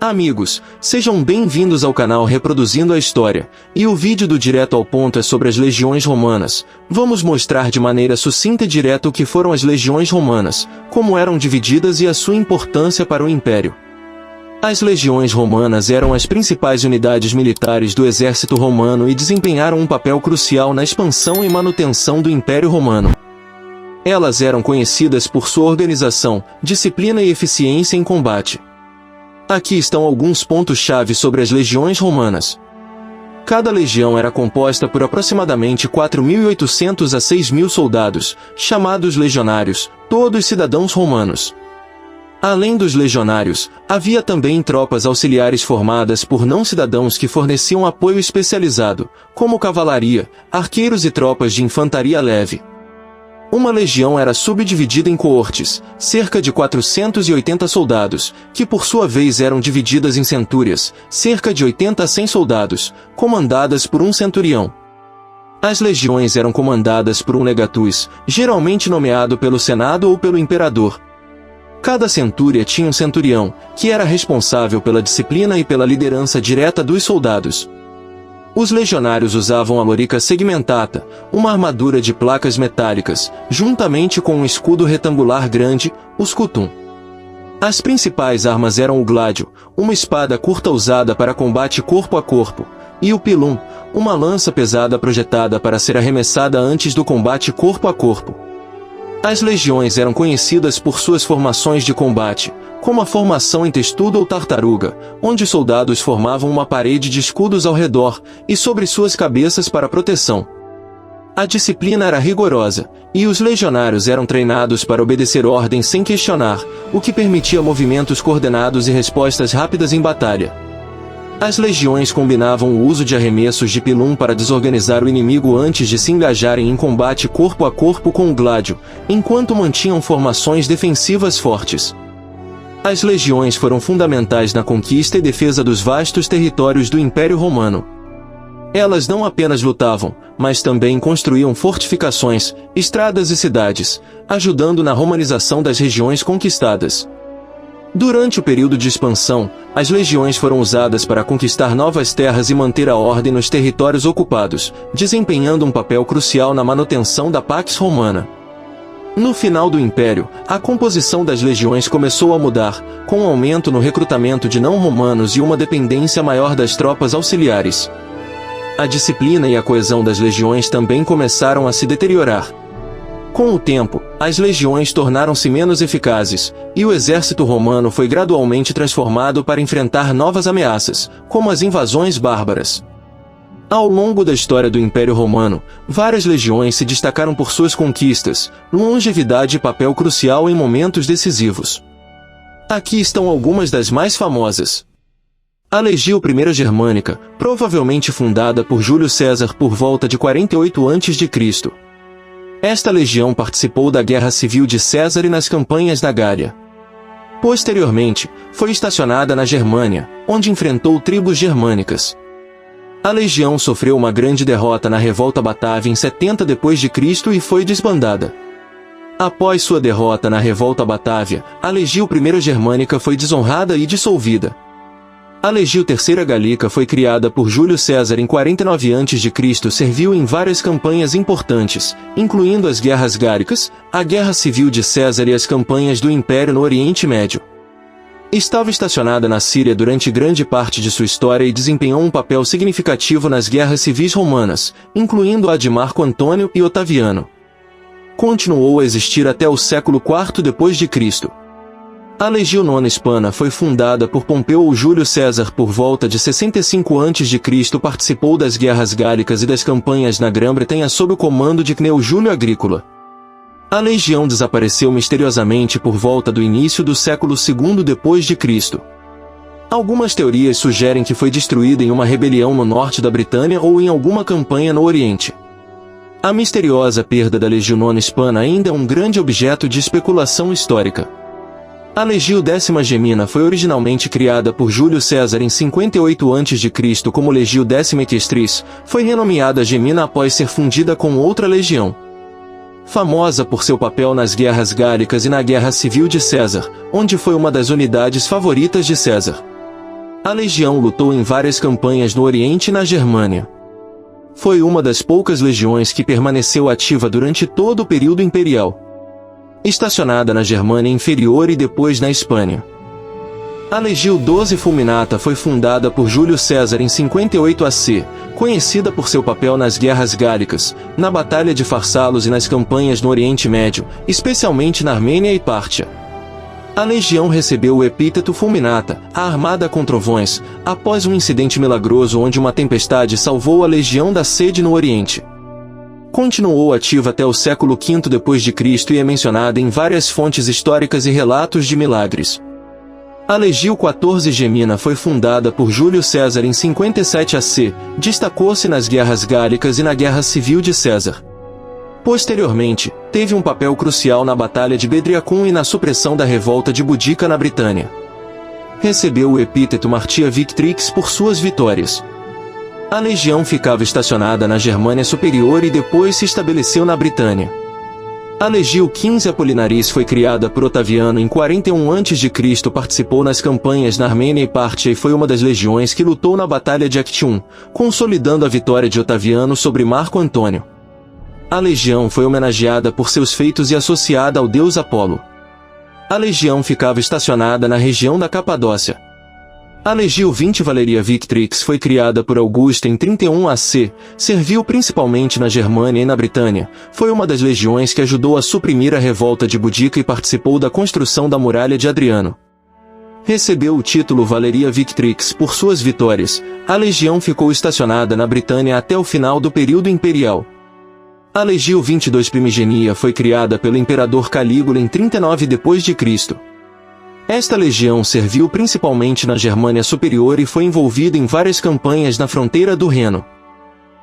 Amigos, sejam bem-vindos ao canal Reproduzindo a História, e o vídeo do Direto ao Ponto é sobre as legiões romanas. Vamos mostrar de maneira sucinta e direta o que foram as legiões romanas, como eram divididas e a sua importância para o Império. As legiões romanas eram as principais unidades militares do exército romano e desempenharam um papel crucial na expansão e manutenção do Império Romano. Elas eram conhecidas por sua organização, disciplina e eficiência em combate. Aqui estão alguns pontos-chave sobre as legiões romanas. Cada legião era composta por aproximadamente 4.800 a 6.000 soldados, chamados legionários, todos cidadãos romanos. Além dos legionários, havia também tropas auxiliares formadas por não-cidadãos que forneciam apoio especializado, como cavalaria, arqueiros e tropas de infantaria leve. Uma legião era subdividida em coortes, cerca de 480 soldados, que por sua vez eram divididas em centúrias, cerca de 80 a 100 soldados, comandadas por um centurião. As legiões eram comandadas por um legatus, geralmente nomeado pelo Senado ou pelo imperador. Cada centúria tinha um centurião, que era responsável pela disciplina e pela liderança direta dos soldados. Os legionários usavam a lorica segmentata, uma armadura de placas metálicas, juntamente com um escudo retangular grande, o scutum. As principais armas eram o gládio, uma espada curta usada para combate corpo a corpo, e o pilum, uma lança pesada projetada para ser arremessada antes do combate corpo a corpo. As legiões eram conhecidas por suas formações de combate, como a formação em testudo ou tartaruga, onde soldados formavam uma parede de escudos ao redor e sobre suas cabeças para proteção. A disciplina era rigorosa, e os legionários eram treinados para obedecer ordens sem questionar, o que permitia movimentos coordenados e respostas rápidas em batalha. As legiões combinavam o uso de arremessos de pilum para desorganizar o inimigo antes de se engajarem em combate corpo a corpo com o gládio, enquanto mantinham formações defensivas fortes. As legiões foram fundamentais na conquista e defesa dos vastos territórios do Império Romano. Elas não apenas lutavam, mas também construíam fortificações, estradas e cidades, ajudando na romanização das regiões conquistadas. Durante o período de expansão, as legiões foram usadas para conquistar novas terras e manter a ordem nos territórios ocupados, desempenhando um papel crucial na manutenção da Pax Romana. No final do Império, a composição das legiões começou a mudar, com um aumento no recrutamento de não-romanos e uma dependência maior das tropas auxiliares. A disciplina e a coesão das legiões também começaram a se deteriorar. Com o tempo, as legiões tornaram-se menos eficazes, e o exército romano foi gradualmente transformado para enfrentar novas ameaças, como as invasões bárbaras. Ao longo da história do Império Romano, várias legiões se destacaram por suas conquistas, longevidade e papel crucial em momentos decisivos. Aqui estão algumas das mais famosas. A Legio I Germânica, provavelmente fundada por Júlio César por volta de 48 a.C. Esta legião participou da Guerra Civil de César e nas campanhas da Gália. Posteriormente, foi estacionada na Germânia, onde enfrentou tribos germânicas. A legião sofreu uma grande derrota na Revolta Batávia em 70 d.C. e foi desbandada. Após sua derrota na Revolta Batávia, a Legio I Germânica foi desonrada e dissolvida. A Legio III Gallica foi criada por Júlio César em 49 a.C. Serviu em várias campanhas importantes, incluindo as Guerras Gálicas, a Guerra Civil de César e as campanhas do Império no Oriente Médio. Estava estacionada na Síria durante grande parte de sua história e desempenhou um papel significativo nas guerras civis romanas, incluindo a de Marco Antônio e Otaviano. Continuou a existir até o século IV d.C. A Legio IX Hispana foi fundada por Pompeu ou Júlio César por volta de 65 a.C. Participou das guerras gálicas e das campanhas na Grã-Bretanha sob o comando de Cneo Júlio Agrícola. A legião desapareceu misteriosamente por volta do início do século II d.C. Algumas teorias sugerem que foi destruída em uma rebelião no norte da Britânia ou em alguma campanha no Oriente. A misteriosa perda da Legio IX Hispana ainda é um grande objeto de especulação histórica. A Legio X Gemina foi originalmente criada por Júlio César em 58 a.C. como Legio X Equestris, foi renomeada Gemina após ser fundida com outra legião. famosa por seu papel nas guerras gálicas e na Guerra Civil de César, onde foi uma das unidades favoritas de César. A legião lutou em várias campanhas no Oriente e na Germânia. Foi uma das poucas legiões que permaneceu ativa durante todo o período imperial, estacionada na Germânia Inferior e depois na Espanha. A Legio 12 Fulminata foi fundada por Júlio César em 58 AC, conhecida por seu papel nas guerras gálicas, na Batalha de Farsalos e nas campanhas no Oriente Médio, especialmente na Armênia e Pártia. A legião recebeu o epíteto Fulminata, a armada com trovões, após um incidente milagroso onde uma tempestade salvou a legião da sede no Oriente. Continuou ativa até o século V d.C. e é mencionada em várias fontes históricas e relatos de milagres. A Legio 14 Gemina foi fundada por Júlio César em 57 AC, destacou-se nas guerras gálicas e na Guerra Civil de César. Posteriormente, teve um papel crucial na Batalha de Bedriacum e na supressão da revolta de Boudica na Britânia. Recebeu o epíteto Martia Victrix por suas vitórias. A legião ficava estacionada na Germânia Superior e depois se estabeleceu na Britânia. A Legio 15 Apolinaris foi criada por Otaviano em 41 a.C., participou nas campanhas na Armênia e Pártia e foi uma das legiões que lutou na Batalha de Actium, consolidando a vitória de Otaviano sobre Marco Antônio. A legião foi homenageada por seus feitos e associada ao deus Apolo. A legião ficava estacionada na região da Capadócia. A Legio 20 Valeria Victrix foi criada por Augusto em 31 AC, serviu principalmente na Germânia e na Britânia, foi uma das legiões que ajudou a suprimir a revolta de Boudica e participou da construção da muralha de Adriano. Recebeu o título Valeria Victrix por suas vitórias. A legião ficou estacionada na Britânia até o final do período imperial. A Legio 22 Primigenia foi criada pelo imperador Calígula em 39 d.C. Esta legião serviu principalmente na Germânia Superior e foi envolvida em várias campanhas na fronteira do Reno.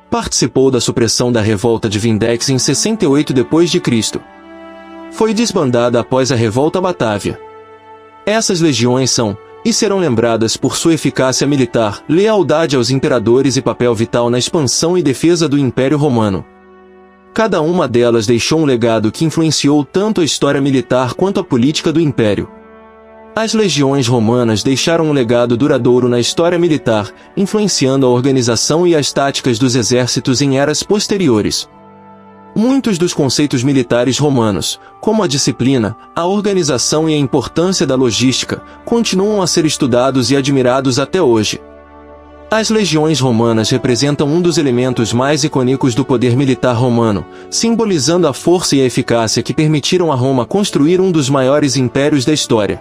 Participou da supressão da revolta de Vindex em 68 d.C. Foi desbandada após a revolta Batávia. Essas legiões são, e serão lembradas por sua eficácia militar, lealdade aos imperadores e papel vital na expansão e defesa do Império Romano. Cada uma delas deixou um legado que influenciou tanto a história militar quanto a política do Império. As legiões romanas deixaram um legado duradouro na história militar, influenciando a organização e as táticas dos exércitos em eras posteriores. Muitos dos conceitos militares romanos, como a disciplina, a organização e a importância da logística, continuam a ser estudados e admirados até hoje. As legiões romanas representam um dos elementos mais icônicos do poder militar romano, simbolizando a força e a eficácia que permitiram a Roma construir um dos maiores impérios da história.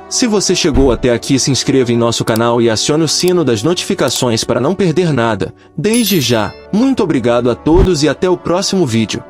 Se você chegou até aqui, se inscreva em nosso canal e acione o sino das notificações para não perder nada. Desde já, muito obrigado a todos e até o próximo vídeo.